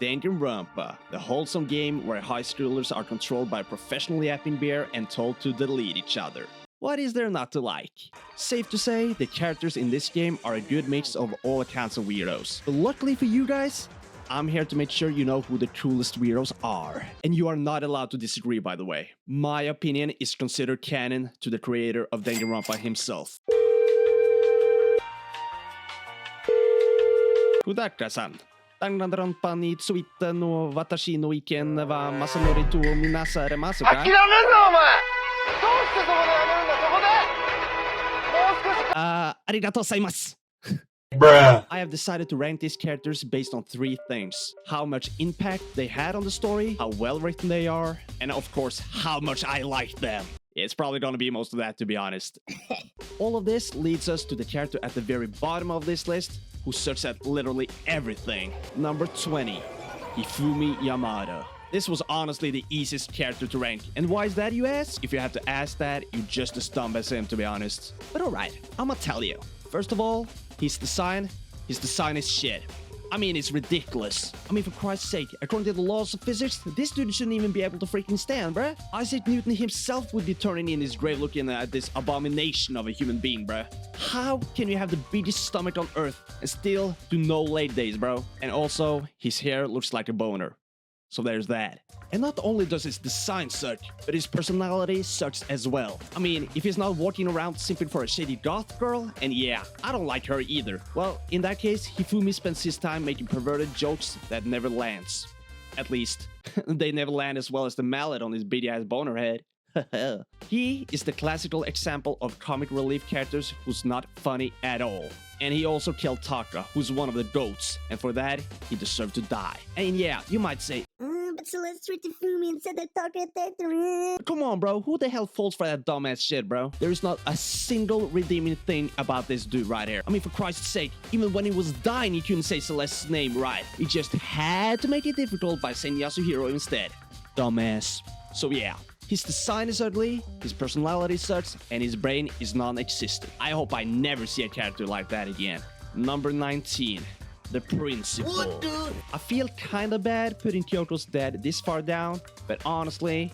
Danganronpa, the wholesome game where high schoolers are controlled by a professionally yapping bear and told to delete each other. What is there not to like? Safe to say, the characters in this game are a good mix of all accounts of weirdos. But luckily for you guys, I'm here to make sure you know who the coolest weirdos are. And you are not allowed to disagree, by the way. My opinion is considered canon to the creator of Danganronpa himself. Kudaka-san. Danganronpa ni tsuite no watashi no iken wa masanori to minasa aremasu ka? Arigatou gozaimasu. Bruh. I have decided to rank these characters based on three things: how much impact they had on the story, how well written they are, and of course, how much I like them. It's probably gonna be most of that, to be honest. All of this leads us to the character at the very bottom of this list, who searched at literally everything. Number 20, Hifumi Yamada. This was honestly the easiest character to rank. And why is that, you ask? If you have to ask that, you're just as dumb as him, to be honest. But alright, I'ma tell you. First of all, his design is shit. I mean, it's ridiculous. I mean, for Christ's sake, according to the laws of physics, this dude shouldn't even be able to freaking stand, bruh. Isaac Newton himself would be turning in his grave looking at this abomination of a human being, bruh. How can you have the biggest stomach on earth and still do no late days, bro? And also, his hair looks like a boner. So there's that. And not only does his design suck, but his personality sucks as well. I mean, if he's not walking around simping for a shady goth girl, and yeah, I don't like her either. Well, in that case, Hifumi spends his time making perverted jokes that never lands. At least, they never land as well as the mallet on his beady-ass boner head. He is the classical example of comic relief characters who's not funny at all. And he also killed Taka, who's one of the goats, and for that, he deserved to die. And yeah, you might say, but Celeste treated Fumi and said that Taka attacked her. come on, bro, who the hell falls for that dumbass shit, bro? There is not a single redeeming thing about this dude right here. I mean, for Christ's sake, even when he was dying, he couldn't say Celeste's name right. He just had to make it difficult by saying Yasuhiro instead. Dumbass. So yeah. His design is ugly, his personality sucks, and his brain is non-existent. I hope I never see a character like that again. Number 19, the Principal. What, dude? I feel kinda bad putting Kyoko's dad this far down, but honestly,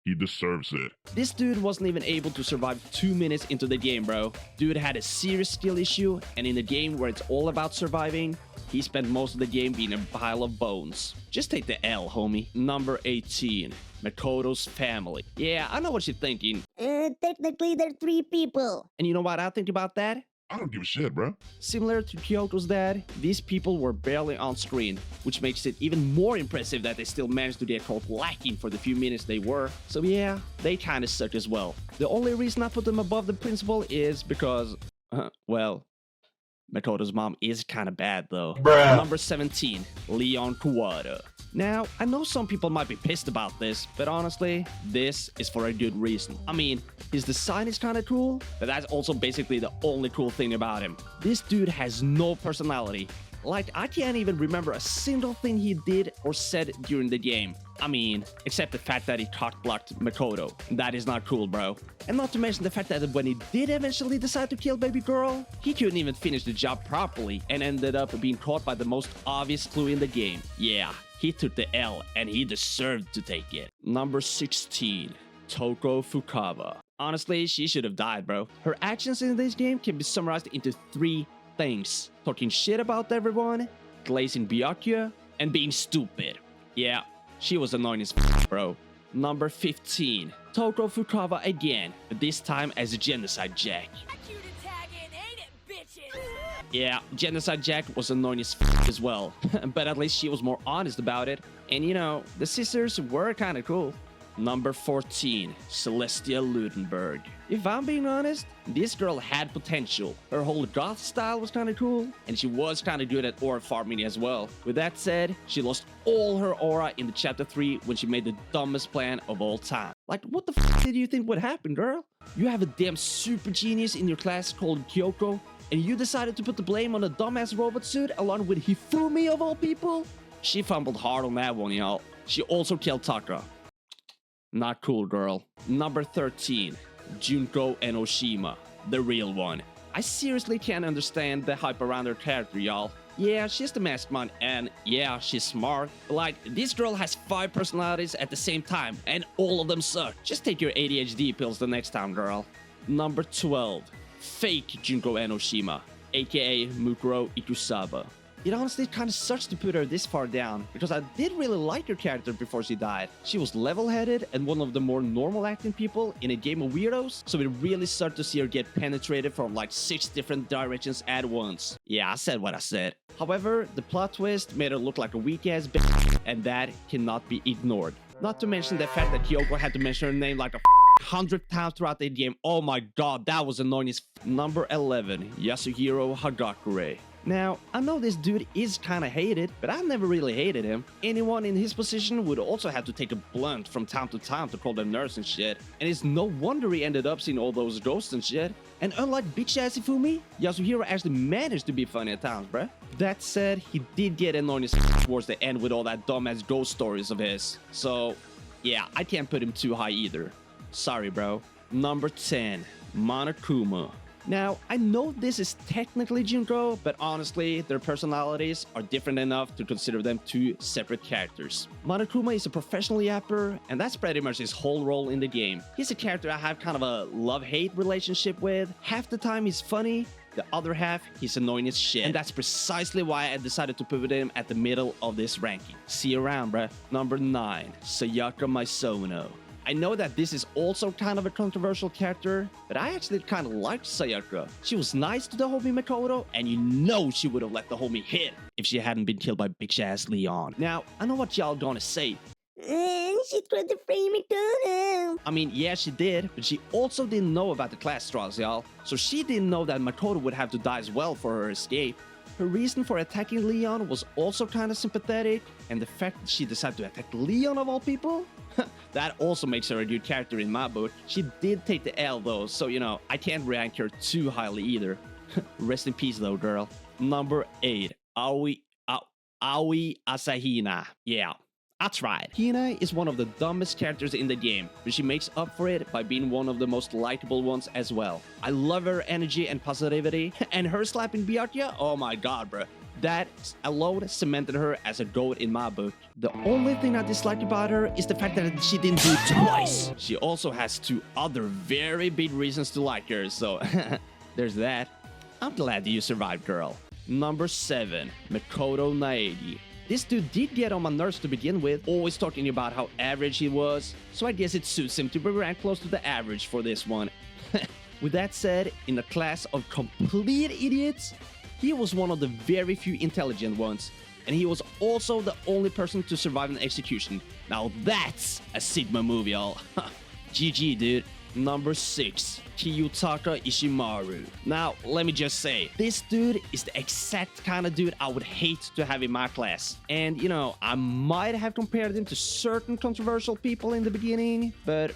He deserves it. this dude wasn't even able to survive 2 minutes into the game, bro. Dude had a serious skill issue, and in a game where it's all about surviving, he spent most of the game being a pile of bones. Just take the L, homie. Number 18, Makoto's family. Yeah, I know what you're thinking. Technically, there are 3 people. And you know what I think about that? I don't give a shit, bro. Similar to Kyoko's dad, these people were barely on screen, which makes it even more impressive that they still managed to get caught lacking for the few minutes they were. So yeah, they kinda suck as well. The only reason I put them above the Principal is because, well, Makoto's mom is kinda bad though. Bruh. Number 17, Leon Kawada. Now, I know some people might be pissed about this, but honestly, this is for a good reason. I mean, his design is kinda cool, but that's also basically the only cool thing about him. This dude has no personality. Like, I can't even remember a single thing he did or said during the game. I mean, except the fact that he cock-blocked Makoto. That is not cool, bro. And not to mention the fact that when he did eventually decide to kill baby girl, he couldn't even finish the job properly and ended up being caught by the most obvious clue in the game. Yeah, he took the L and he deserved to take it. Number 16, Toko Fukawa. Honestly, she should have died, bro. Her actions in this game can be summarized into 3 things: talking shit about everyone, glazing Byakuya, and being stupid. Yeah, she was annoying as bro. Number 15, Toko Fukawa again, but this time as a Genocide Jack. Yeah, Genocide Jack was annoying as well, but at least she was more honest about it. And you know, the sisters were kinda cool. Number 14, Celestia Ludenberg. If I'm being honest, this girl had potential. Her whole goth style was kinda cool, and she was kinda good at aura farming as well. With that said, she lost all her aura in the chapter 3 when she made the dumbest plan of all time. Like, what the f did you think would happen, girl? You have a damn super genius in your class called Kyoko, and you decided to put the blame on a dumbass robot suit along with Hifumi of all people? She fumbled hard on that one, y'all. She also killed Taka. Not cool, girl. Number 13, Junko Enoshima, the real one. I seriously can't understand the hype around her character, y'all. Yeah, she's the mastermind, and yeah, she's smart. But like, this girl has 5 personalities at the same time, and all of them suck. Just take your ADHD pills the next time, girl. Number 12. Fake Junko Enoshima, aka Mukuro Ikusaba. It honestly kind of sucks to put her this far down, because I did really like her character before she died. She was level-headed and one of the more normal-acting people in a game of weirdos, so it really sucked to see her get penetrated from like 6 different directions at once. Yeah, I said what I said. However, the plot twist made her look like a weak-ass bitch, and that cannot be ignored. Not to mention the fact that Kyoko had to mention her name like a 100 times throughout the game. Oh my god, that was annoying as Number 11, Yasuhiro Hagakure. Now, I know this dude is kinda hated, but I never really hated him. Anyone in his position would also have to take a blunt from time to time to call them nurse and shit. And it's no wonder he ended up seeing all those ghosts and shit. And unlike bitch-ass Ifumi, Yasuhiro actually managed to be funny at times, bruh. That said, he did get annoying as towards the end with all that dumbass ghost stories of his. So, yeah, I can't put him too high either. Sorry, bro. Number 10, Monokuma. Now, I know this is technically Junko, but honestly, their personalities are different enough to consider them 2 separate characters. Monokuma is a professional yapper, and that's pretty much his whole role in the game. He's a character I have kind of a love-hate relationship with. Half the time he's funny, the other half he's annoying as shit. And that's precisely why I decided to put him at the middle of this ranking. See you around, bruh. Number 9, Sayaka Maisono. I know that this is also kind of a controversial character, but I actually kind of liked Sayaka. She was nice to the homie Makoto, and you know she would have let the homie hit if she hadn't been killed by bitch-ass Leon. Now, I know what y'all gonna say. She tried to frame me down. I mean, yeah, she did, but she also didn't know about the class trials, y'all. So she didn't know that Makoto would have to die as well for her escape. Her reason for attacking Leon was also kind of sympathetic, and the fact that she decided to attack Leon of all people? That also makes her a good character in my book. She did take the L though, so you know, I can't rank her too highly either. Rest in peace though, girl. Number 8, Aoi Asahina. Yeah, I tried. Hina is one of the dumbest characters in the game, but she makes up for it by being one of the most likable ones as well. I love her energy and positivity, and her slapping Byakuya, oh my god, bruh. That alone cemented her as a GOAT in my book. The only thing I dislike about her is the fact that she didn't do it twice. She also has 2 other very big reasons to like her, so there's that. I'm glad you survived, girl. Number 7, Makoto Naegi. This dude did get on my nerves to begin with, always talking about how average he was, so I guess it suits him to be ranked close to the average for this one. With that said, in a class of complete idiots, he was one of the very few intelligent ones, and he was also the only person to survive an execution. Now that's a Sigma move, y'all. GG, dude. Number 6, Kiyotaka Ishimaru. Now, let me just say, this dude is the exact kind of dude I would hate to have in my class. And, you know, I might have compared him to certain controversial people in the beginning, but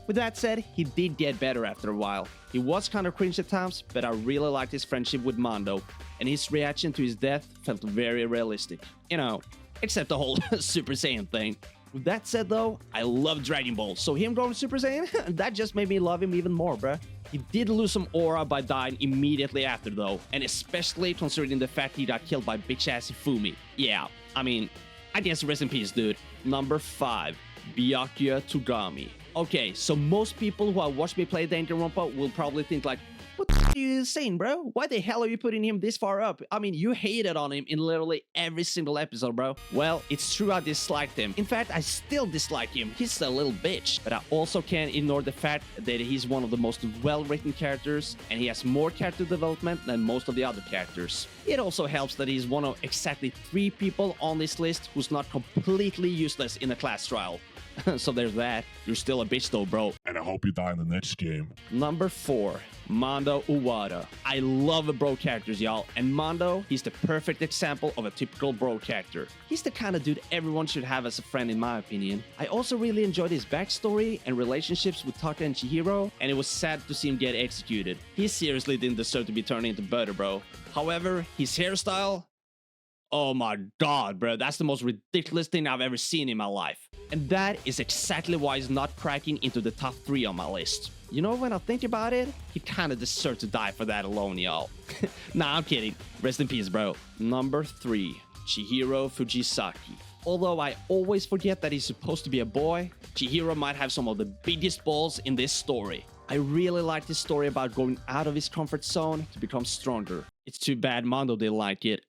with that said, he did get better after a while. He was kind of cringe at times, but I really liked his friendship with Mondo, and his reaction to his death felt very realistic. You know, except the whole Super Saiyan thing. With that said though, I love Dragon Ball, so him going Super Saiyan, that just made me love him even more, bruh. He did lose some aura by dying immediately after though, and especially considering the fact he got killed by bitch-ass Ifumi. Yeah, I mean, I guess rest in peace, dude. Number 5, Byakuya Togami. Okay, so most people who have watched me play Danganronpa will probably think like, what the f*** are you saying, bro? Why the hell are you putting him this far up? I mean, you hated on him in literally every single episode, bro. Well, it's true I disliked him. In fact, I still dislike him. He's a little bitch. But I also can't ignore the fact that he's one of the most well-written characters, and he has more character development than most of the other characters. It also helps that he's one of exactly 3 people on this list who's not completely useless in a class trial. So there's that. You're still a bitch though, bro. And I hope you die in the next game. Number 4, Mondo Uwada. I love bro characters, y'all. And Mondo, he's the perfect example of a typical bro character. He's the kind of dude everyone should have as a friend in my opinion. I also really enjoyed his backstory and relationships with Taka and Chihiro, and it was sad to see him get executed. He seriously didn't deserve to be turned into butter, bro. However, his hairstyle... Oh my god, bro, that's the most ridiculous thing I've ever seen in my life. And that is exactly why he's not cracking into the top 3 on my list. You know, when I think about it, he kinda deserved to die for that alone, y'all. Nah, I'm kidding. Rest in peace, bro. Number 3, Chihiro Fujisaki. Although I always forget that he's supposed to be a boy, Chihiro might have some of the biggest balls in this story. I really like this story about going out of his comfort zone to become stronger. It's too bad Mondo didn't like it.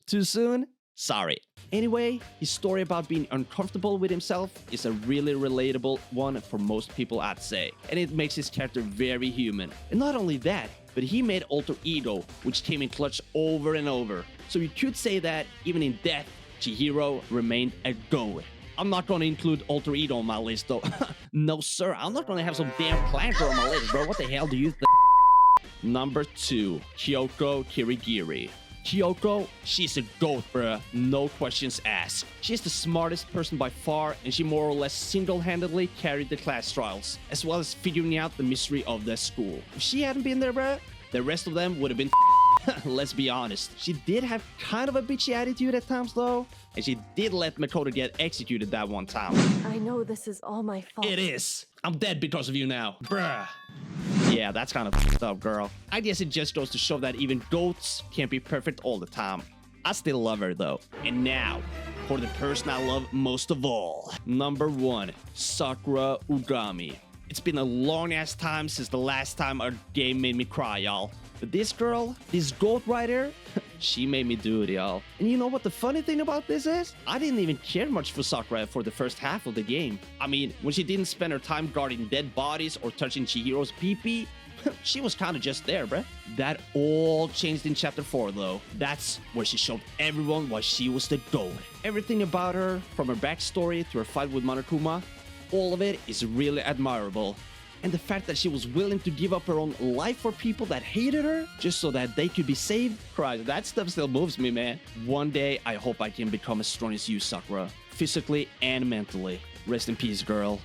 Too soon? Sorry. Anyway, his story about being uncomfortable with himself is a really relatable one for most people, I'd say. And it makes his character very human. And not only that, but he made Alter Ego, which came in clutch over and over. So you could say that, even in death, Chihiro remained a GOAT. I'm not gonna include Alter Ego on my list though. No sir, I'm not gonna have some damn planter on my list, bro. What the hell do you think? Number 2, Kyoko Kirigiri. Kyoko, she's a GOAT, bruh. No questions asked. She's the smartest person by far, and she more or less single-handedly carried the class trials, as well as figuring out the mystery of the school. If she hadn't been there, bruh, the rest of them would have been let's be honest. She did have kind of a bitchy attitude at times though, and she did let Makoto get executed that one time. I know this is all my fault. It is. I'm dead because of you now. Bruh. Yeah, that's kind of f***ed up, girl. I guess it just goes to show that even GOATs can't be perfect all the time. I still love her though. And now, for the person I love most of all. Number 1, Sakura Ugami. It's been a long ass time since the last time a game made me cry, y'all. But this girl, this GOAT writer, she made me do it, y'all. And you know what the funny thing about this is? I didn't even care much for Sakura for the first half of the game. I mean, when she didn't spend her time guarding dead bodies or touching Chihiro's pee-pee, she was kind of just there, bruh. That all changed in chapter 4, though. That's where she showed everyone why she was the GOAT. Everything about her, from her backstory to her fight with Monokuma, all of it is really admirable. And the fact that she was willing to give up her own life for people that hated her just so that they could be saved, Christ, that stuff still moves me, man. One day, I hope I can become as strong as you, Sakura. Physically and mentally. Rest in peace, girl.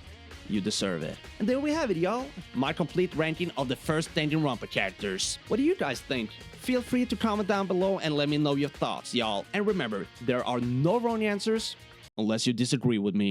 You deserve it. And there we have it, y'all. My complete ranking of the first Danganronpa characters. What do you guys think? Feel free to comment down below and let me know your thoughts, y'all. And remember, there are no wrong answers unless you disagree with me.